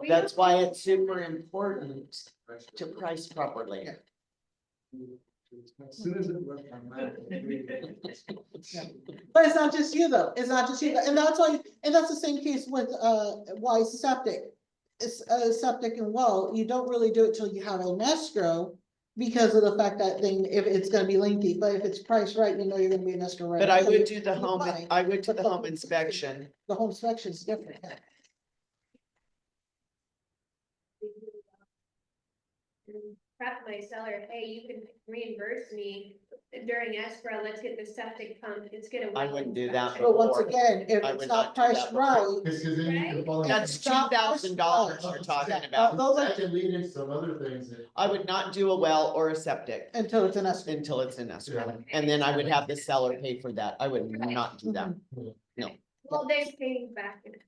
That's why it's super important to price properly. As soon as it left my mouth. But it's not just you though, it's not just you, and that's why, and that's the same case with, why septic. It's septic and well, you don't really do it till you have an escrow. Because of the fact that thing, if it's gonna be lengthy, but if it's priced right, you know you're gonna be an escrow right. But I So would do the you're home, fine. I would do the home inspection. The home inspection is different. Yeah. Prep my seller, hey, you can reimburse me during escrow, let's get the septic pump, it's gonna. I wouldn't do that. But once again, if I it's would not not do that priced before. right. Cause then you can fall. into- That's $2,000 we're talking about. Those That are can lead into some other things that. I would not do a well or a septic until it's an escrow. until it's in escrow. And then I would have the seller pay for that. I would not do that. Well, they pay back in it.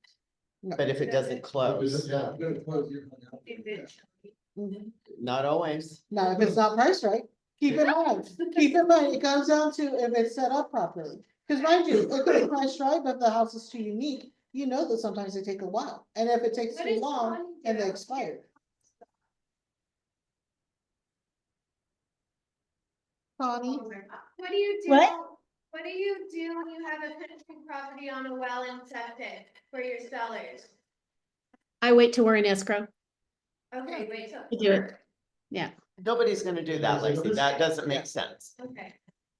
But if it doesn't close, Yeah. I'm gonna close your. Eventually. Mhm. not always. Now, if it's not priced right, keep in mind, it comes down to if it's set up properly. Cause mind you, if it's priced right, but the house is too unique, you know that sometimes they take a while. And if it takes What too is long Bonnie and they do? expire. Connie, What do you do? What do you do when you have a country property on a well and septic for your sellers? I wait till we're in escrow. Okay, wait till. To do it. Nobody's gonna do that, Lacey. That doesn't make sense. Okay.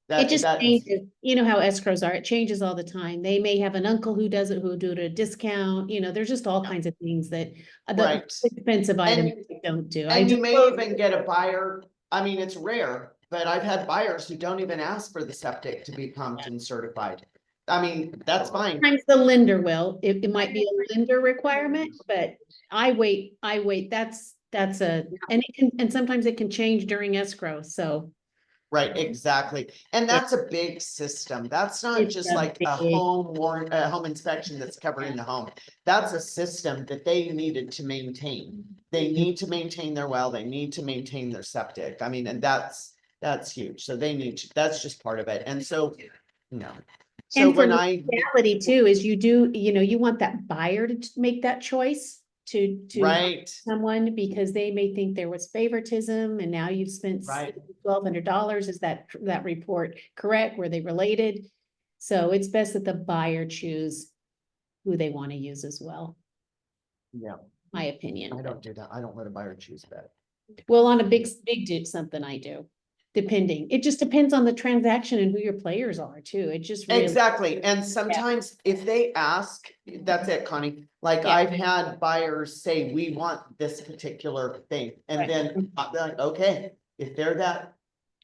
That- It just that- changes. You know how escrows are. It changes all the time. They may have an uncle who does it, who do it at a discount, there's just all kinds of things that the Right. expensive items And- they don't do. I And you do may both. even get a buyer, I mean, it's rare, but I've had buyers who don't even ask for the septic to be pumped and certified. I mean, that's fine. Sometimes the lender will, it might be a lender requirement, but I wait, that's and it can, and sometimes it can change during escrow, so. Right, exactly. And that's a big system. That's not It's just a like a big- home inspection that's covering the home. That's a system that they needed to maintain. They need to maintain their well, they need to maintain their septic. I mean, and that's huge. So they need to, that's just part of it. And so, no. So And for when I, reality too, is you do, you want that buyer to make that choice to right, someone because they may think there was favoritism and now you've spent right. $1,200. Is that report correct? Were they related? So it's best that the buyer choose who they want to use as well, Yeah, my opinion. I don't do that. I don't let a buyer choose that. Well, on a big do something I do, depending. It just depends on the transaction and who your players are too. It just really. Exactly, and sometimes if they ask, that's it, Connie, like Yeah. I've had buyers say, we want this particular thing, and Right. then I'm like, okay, if they're that,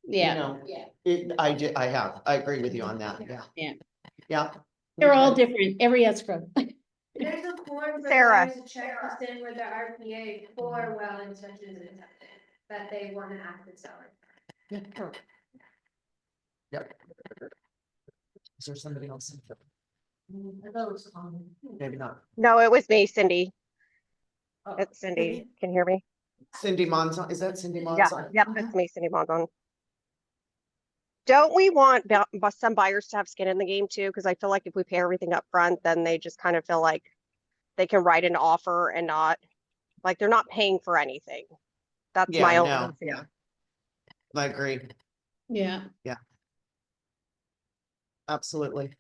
you Yeah, know. I agree with you on that, yeah. Yeah. Yeah. they're all Okay. different, every escrow. There's a form for Sarah. buyers to check to send with their RPA for well inspections and septic, that they want to ask the seller. Yeah, sure. Yep. Is there somebody else? I thought it was on. Maybe not. No, it was me, Cindy. Oh, It's Cindy. Can you hear me? Cindy Monzon, is that Cindy Yeah, Monzon? yep, it's me, Cindy Bondon. Don't we want some buyers to have skin in the game too? Because I feel like if we pay everything up front, then they just kind of feel like they can write an offer and not, like they're not paying for anything. That's my Yeah, only no, fear. I agree, Yeah, absolutely.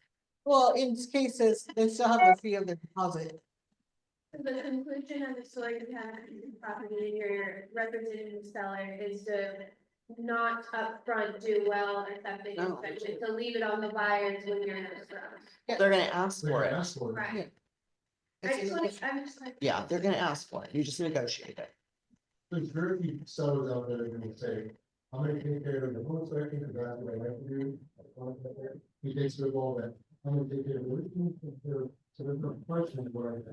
Well, in cases, they still have the fee of the deposit. The conclusion of the story of having a piece of property and you're representing the seller is to not upfront do well or septic No. inspection, to leave it on the buyers when you're in escrow. They're gonna ask for it. That's for it. Right. It's I just want to, I'm just like. Yeah, they're gonna ask for it. You just negotiate it. There's very few sellers out there that are gonna say, I'm gonna take care of the home inspection, because that's what I like to do. He takes the ball that, I'm gonna take care of everything, so there's no question where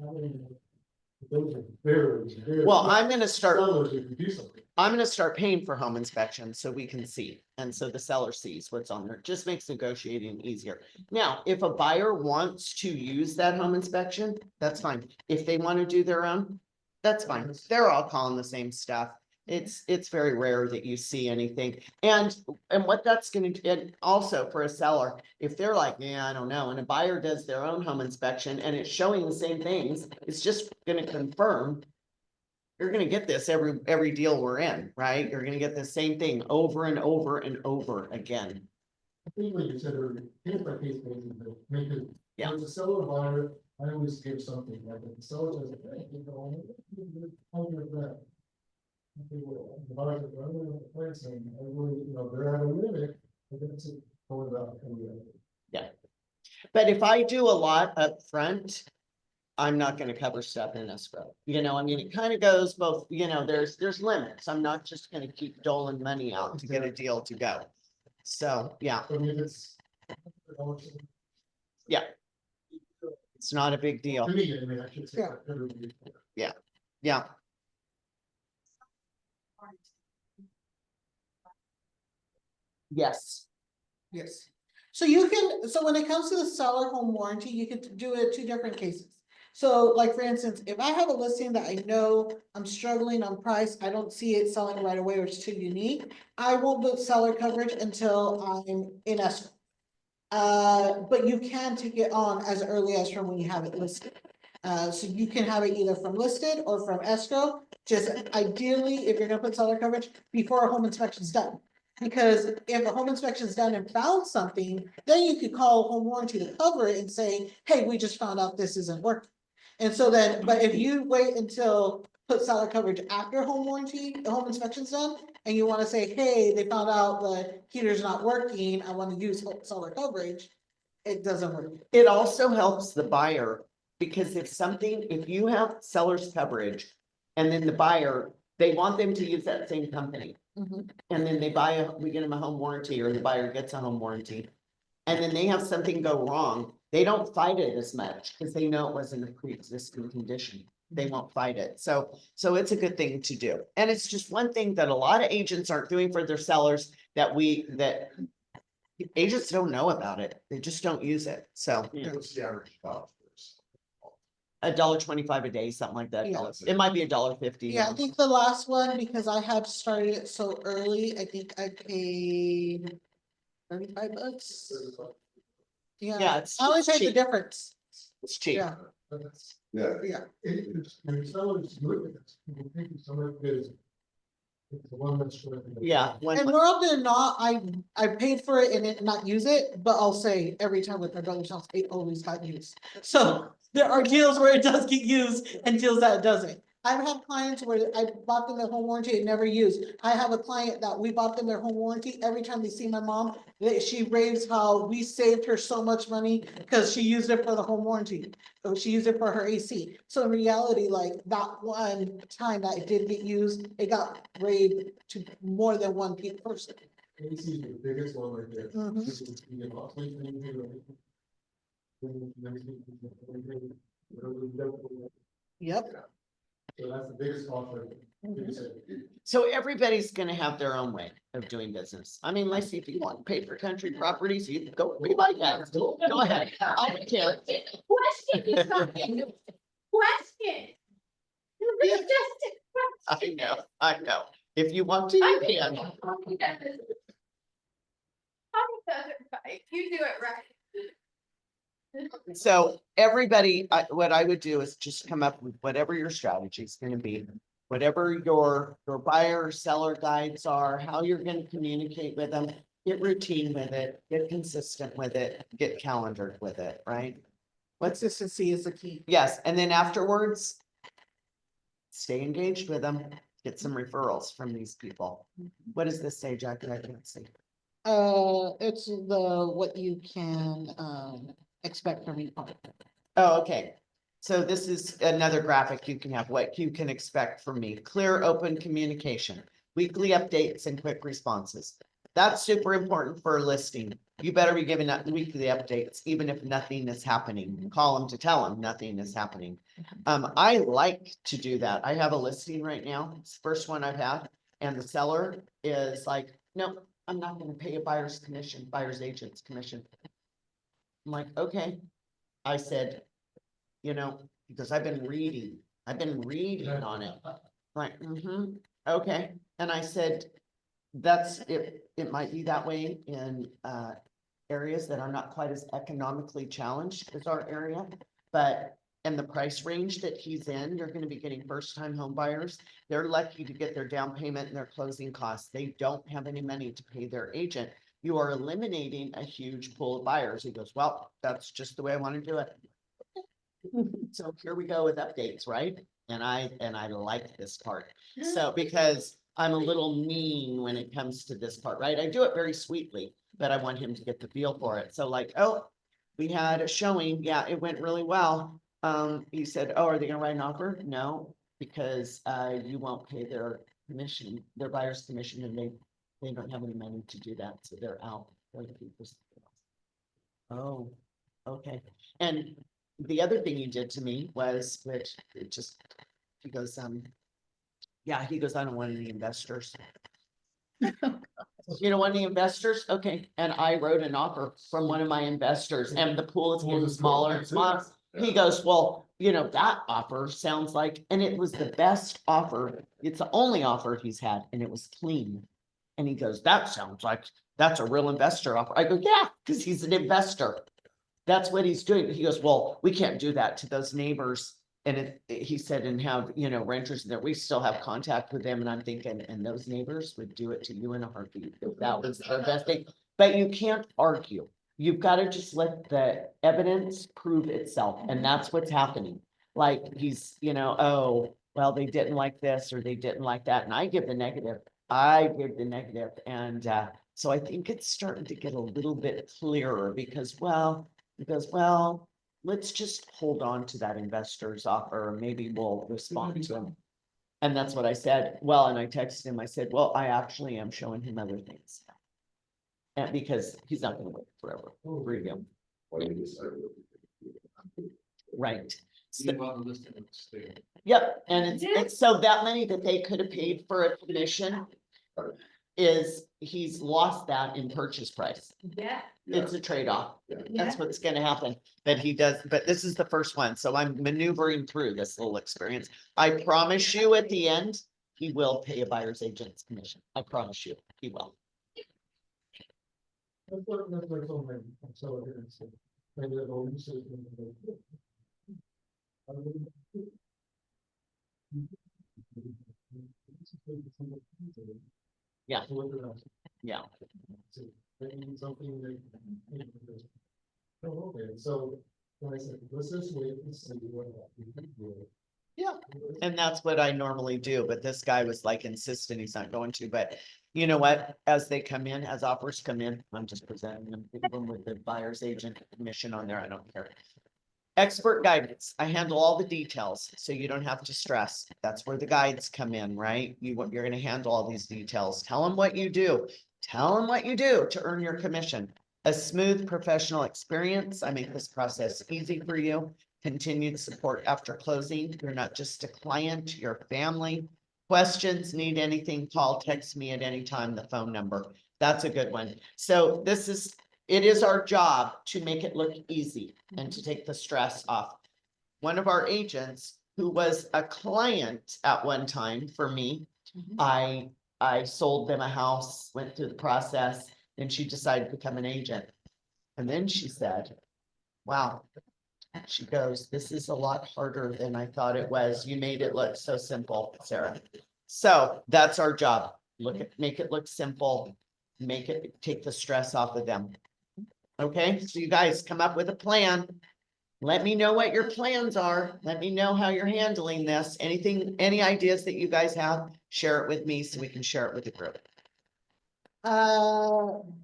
those are very. Well, I'm gonna start. Sellers if you do something. I'm gonna start paying for home inspection so we can see, and so the seller sees what's on there, just makes negotiating easier. Now, if a buyer wants to use that home inspection, that's fine. If they wanna do their own, that's fine. They're all calling the same stuff. It's very rare that you see anything. And what that's gonna do, and also for a seller, if they're like, yeah, I don't know, and a buyer does their own home inspection and it's showing the same things, it's just gonna confirm. You're gonna get this every deal we're in, right? You're gonna get the same thing over and over and over again. I think what you said earlier, case by case basis, but because Yeah. as a seller buyer, I always give something, like if the seller says, hey, you know, that. Okay, well, the buyer's like, well, I'm gonna have a price, and I really, you know, they're at a limit, but then it's going about. But if I do a lot up front, I'm not gonna cover stuff in escrow. You know, I mean, it kind of goes both, there's limits. I'm not just gonna keep doling money out to get a deal to go. So, yeah, I mean, it's. it's not a big deal. To me, I mean, I should say. Yeah. Yeah. Yes. Yes. So when it comes to the seller home warranty, you could do it 2 different cases. So like, for instance, if I have a listing that I know I'm struggling on price, I don't see it selling right away or it's too unique, I won't do seller coverage until I'm in escrow. But you can take it on as early as from when you have it listed. So you can have it either from listed or from escrow, just ideally, if you're gonna put seller coverage, before a home inspection's done. Because if a home inspection is done and found something, then you could call home warranty to cover it and say, hey, we just found out this isn't working. And so then, but if you wait until put seller coverage after home warranty, the home inspection's done, and you wanna say, hey, they found out the heater's not working, I wanna use seller coverage, it doesn't work. It also helps the buyer, because if you have seller's coverage and then the buyer, they want them to use that same company. Mhm. And then we get them a home warranty, or the buyer gets a home warranty. And then they have something go wrong, they don't fight it as much because they know it wasn't a pre-existing condition. They won't fight it. So it's a good thing to do. And it's just one thing that a lot of agents aren't doing for their sellers, that agents don't know about it. They just don't use it. So What's the average cost? $1.25 a day, something like that. Yeah. It might be $1.50. Yeah, I think the last one, because I had started it so early, I think I paid $35. Yeah, Yeah, it's I always pay the cheap. difference. It's cheap. Yeah, But that's, Yeah, yeah. it's, when sellers look at this, people think it's so much good. It's the one that's. Yeah. when- And more often than not, I paid for it and it not use it, but I'll say every time with my brother's house, it always got used. So there are deals where it does get used and deals that it doesn't. I've had clients where I bought them their home warranty and never used. I have a client that we bought them their home warranty. Every time they see my mom, she raves how we saved her so much money because she used it for the home warranty. So she used it for her AC. So in reality, like that one time that it did get used, it got raved to more than one person. AC is the biggest one right there. Mhm. This is, you get lots of things in here. Yep. So that's the biggest cost right there. Biggest savings. So everybody's gonna have their own way of doing business. I mean, Lacey, if you want to pay for country properties, you can go be my guest. Go ahead. I don't care. Question, you fucking question. It's just a question. I know. If you want to, you can. Tommy does it right. You do it right. So everybody, what I would do is just come up with whatever your strategy is gonna be. Whatever your buyer, seller guides are, how you're gonna communicate with them, get routine with it, get consistent with it, get calendared with it, right? Consistency is the key. Yes, and then afterwards, stay engaged with them, get some referrals from these people. What does this say, Jackie? I can't see. It's the, what you can, expect from each part. Oh, okay. So this is another graphic you can have, what you can expect from me. Clear, open communication, weekly updates and quick responses. That's super important for a listing. You better be giving up weekly updates, even if nothing is happening. Call them to tell them nothing is happening. I like to do that. I have a listing right now. It's the first one I've had. And the seller is like, no, I'm not gonna pay a buyer's commission, buyer's agent's commission. I'm like, okay. I said, you know, because I've been reading on it. Like, okay. And I said, that's, it might be that way in, areas that are not quite as economically challenged as our area, but in the price range that he's in, you're gonna be getting first-time home buyers. They're lucky to get their down payment and their closing costs. They don't have any money to pay their agent. You are eliminating a huge pool of buyers. He goes, well, that's just the way I want to do it. So here we go with updates, right? And I like this part. So because I'm a little mean when it comes to this part, right? I do it very sweetly, but I want him to get the feel for it. So like, oh, we had a showing. Yeah, it went really well. He said, oh, are they gonna write an offer? No, because you won't pay their commission, their buyer's commission, and they don't have any money to do that, so they're out. Oh, okay. And the other thing he did to me was, which it just, he goes, yeah, he goes, I don't want any investors. You don't want any investors? Okay, and I wrote an offer from one of my investors and the pool is getting smaller and smaller. He goes, well, you know, that offer sounds like, and it was the best offer. It's the only offer he's had and it was clean. And he goes, that sounds like that's a real investor offer. I go, yeah, because he's an investor. That's what he's doing. He goes, well, we can't do that to those neighbors. And he said, and have, you know, renters there, we still have contact with them. And I'm thinking, and those neighbors would do it to you in a heartbeat if that was the best thing. But you can't argue. You've got to just let the evidence prove itself. And that's what's happening. Like he's, you know, oh, well, they didn't like this or they didn't like that. And I give the negative. And so I think it's starting to get a little bit clearer because, well, because, well, let's just hold on to that investor's offer, or maybe we'll respond to him. And that's what I said. Well, and I texted him, I said, well, I actually am showing him other things. And because he's not gonna wait forever for you. Right. Leave on the list and stay. Yep, and it's so that money that they could have paid for a commission. is he's lost that in purchase price. Yeah. It's a trade-off. Yeah. That's what's gonna happen, that he does, but this is the first one, so I'm maneuvering through this little experience. I promise you at the end, he will pay a buyer's agent's commission. I promise you, he will. That's what I told my, so I didn't say. Maybe that will use it. Yeah. Yeah. Maybe something that. Oh, okay, so, when I said, let's just wait and see what happens. Yeah. And that's what I normally do, but this guy was like insistent he's not going to, but you know what? As they come in, as offers come in, I'm just presenting them, even with the buyer's agent commission on there, I don't care. Expert guidance, I handle all the details, so you don't have to stress. That's where the guides come in, right? You're gonna handle all these details. Tell them what you do. Tell them what you do to earn your commission. A smooth professional experience. I make this process easy for you. Continued support after closing. You're not just a client, you're family. Questions, need anything, call, text me at any time, the phone number. That's a good one. So it is our job to make it look easy and to take the stress off. One of our agents who was a client at one time for me, I sold them a house, went through the process, and she decided to become an agent. And then she said, wow, she goes, this is a lot harder than I thought it was. You made it look so simple, Sarah. So that's our job. Make it look simple, take the stress off of them. Okay, so you guys come up with a plan. Let me know what your plans are. Let me know how you're handling this. Any ideas that you guys have, share it with me so we can share it with the group.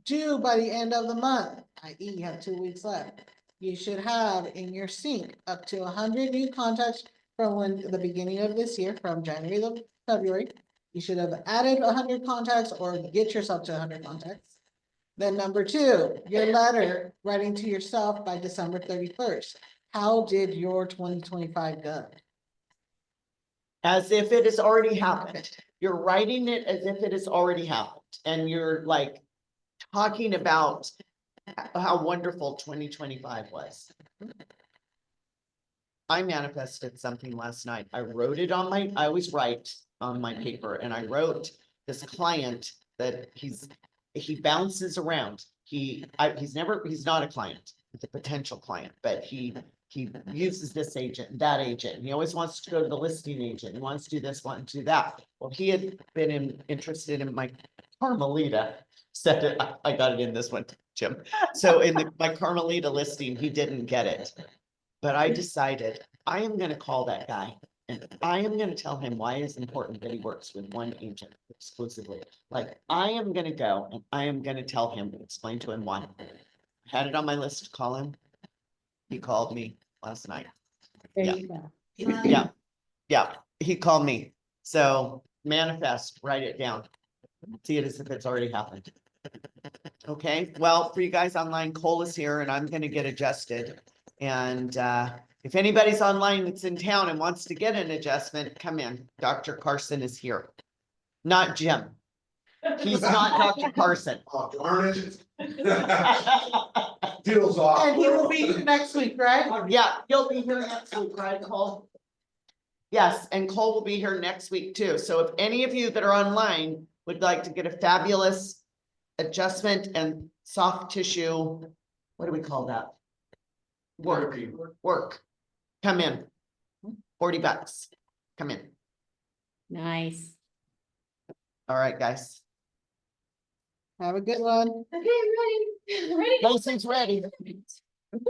Due by the end of the month, i.e. you have 2 weeks left. You should have in your sync up to 100 new contacts from the beginning of this year, from January to February. You should have added 100 contacts or get yourself to 100 contacts. Then number 2, your letter writing to yourself by December 31st. How did your 2025 go? As if it has already happened. You're writing it as if it has already happened. And you're like talking about how wonderful 2025 was. I manifested something last night. I wrote it on I always write on my paper, and I wrote this client that he bounces around. He's not a client, he's a potential client, but he uses this agent, that agent, and he always wants to go to the listing agent. He wants to do this, wants to do that. Well, he had been interested in my Carmelita, said it, I got it in this one, Jim. So in my Carmelita listing, he didn't get it. But I decided I am gonna call that guy and I am gonna tell him why it's important that he works with one agent exclusively. Like, I am gonna go and I am gonna tell him, explain to him why. Had it on my list to call him. He called me last night. There Yeah. you go. Yeah, yeah, he called me. So manifest, write it down. See it as if it's already happened. Okay, well, for you guys online, Cole is here and I'm gonna get adjusted. And if anybody's online that's in town and wants to get an adjustment, come in. Dr. Carson is here. Not Jim. He's not Dr. Carson. Oh, darn it. Deals off. And he will be here next week, right? Yeah, he'll be here next week, right, Cole? Yes, and Cole will be here next week too. So if any of you that are online would like to get a fabulous adjustment and soft tissue, what do we call that? Work. Come in. $40. Come in. Nice. All right, guys. Have a good one. Okay, ready. Jason's ready.